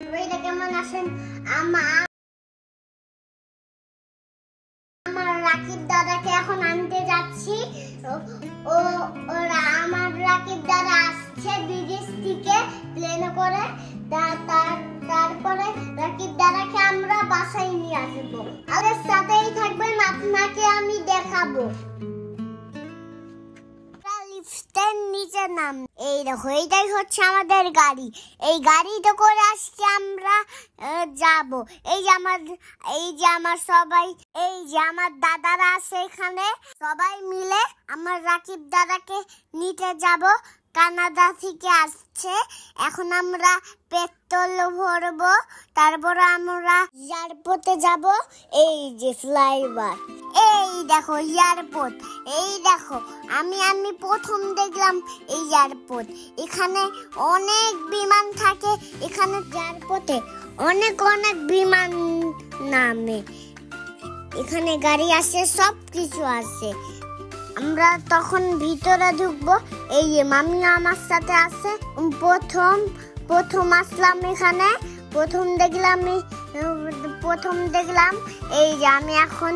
এটা কেমন আছেন? আমার রাকিব দাদাকে এখন আনতে যাচ্ছি। ও ওরা আমার রাকিব দাদা আসছে বিদেশ থেকে প্লেনে করে। তারপরে রাকিব দাদাকে আমরা বাসায় নিয়ে আসবো। আমাদের সাথেই থাকবেন, আপনাকে আমি দেখাবো। লিফটের নিচে নাম, এই দেখো এইটাই হচ্ছে আমাদের গাড়ি। এই গাড়িতে করে আজকে আমরা যাব। এই যে আমার দাদারা আছে এখানে, সবাই মিলে আমার রাকিব দাদাকে নিতে যাব। কানাডা থেকে আসছে। এখন আমরা পেট্রোল ভরবো, তারপর আমরা এয়ারপোর্টে যাব। এই যে ফ্লাইওভার, এই দেখো এয়ারপোর্ট। এই দেখো আমি প্রথম দেখলাম এই এয়ারপোর্ট। এখানে অনেক বিমান থাকে। এখানে এয়ারপোর্টে অনেক বিমান নামে। এখানে গাড়ি আছে, সব কিছু আছে। আমরা তখন ভিতরে ঢুকবো। এই যে মামি আমার সাথে আছে। প্রথম আসলাম এখানে। প্রথম দেখলাম এই যে আমি এখন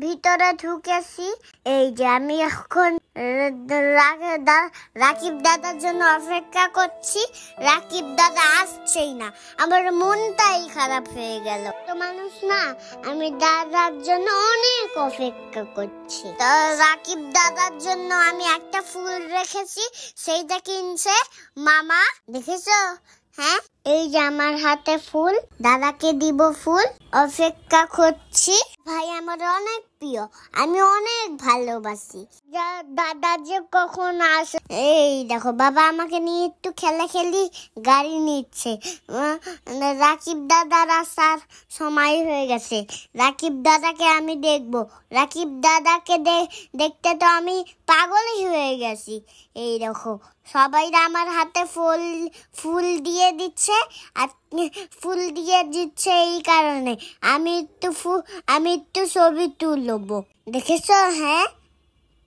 ভিতরে ঢুকেছি। এই যে আমি এখন রাকিব দাদার জন্য অপেক্ষা করছি। রাকিব দাদা আসছেই না, আমার মনটাই খারাপ হয়ে গেল। তো মানুষ না, আমি দাদার জন্য অনেক অপেক্ষা করছি। তো রাকিব দাদার জন্য আমি একটা ফুল রেখেছি, সেইটা কিনছে মামা, দেখেছো? হ্যাঁ, এই যে আমার হাতে ফুল, দাদাকে দিব ফুল। অপেক্ষা করছি। ভাই আমার অনেক প্রিয়, আমি অনেক ভালোবাসি। দাদা যে কখন আসে। এই দেখো বাবা আমাকে নিয়ে একটু খেলি গাড়ি নিচ্ছে। রাকিব দাদার আসার সময় হয়ে গেছে। রাকিব দাদাকে আমি দেখবো। রাকিব দাদাকে দেখতে তো আমি পাগলই হয়ে গেছি। এই দেখো সবাই আমার হাতে ফুল দিয়ে দিচ্ছে। আর ফুল দিয়ে দিচ্ছে এই কারণে আমি একটু ছবি তুলবো, দেখেছো? হ্যাঁ,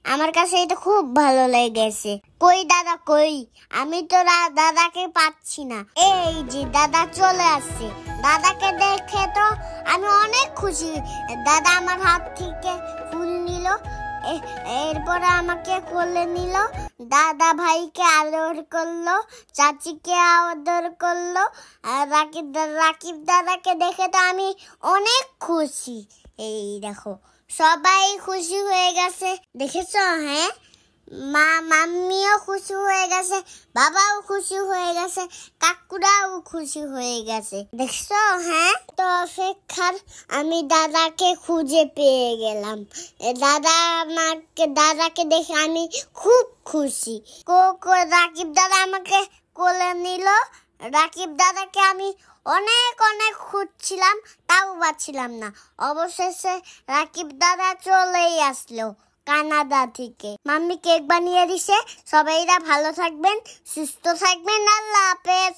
আমার কাছে এটা খুব ভালো লেগেছে। কই দাদা কই? আমি তো দাদাকে পাচ্ছি না। এই যে দাদা চলে আসছে। দাদাকে দেখে তো আমি অনেক খুশি। দাদা আমার হাত থেকে ফুল নিল, এরপরে আমাকে কোলে নিল। দাদা ভাইকে আদর করলো, চাচিকে আদর করলো। আর রাকিব দাদাকে দেখে তো আমি অনেক খুশি। এই দেখো সবাই খুশি হয়ে গেছে, দেখেছো? হ্যাঁ, মাম্মিও খুশি হয়ে গেছে, বাবাও খুশি হয়ে গেছে, কাকুরাও খুশি হয়ে গেছে, দেখছো? হ্যাঁ, তো অপেক্ষার আমি দাদাকে খুঁজে পেয়ে গেলাম। দাদাকে দেখে আমি খুব খুশি। রাকিব দাদা আমাকে কোলে নিল। রাকিব দাদাকে আমি অনেক খুঁজছিলাম, তাও পাচ্ছিলাম না। অবশেষে রাকিব দাদা চলেই আসলো কানাডা থেকে। মাম্মি কেক বানিয়ে দিছে। সবাইরা ভালো থাকবেন, সুস্থ থাকবেন। আল্লাহ হাফেজ।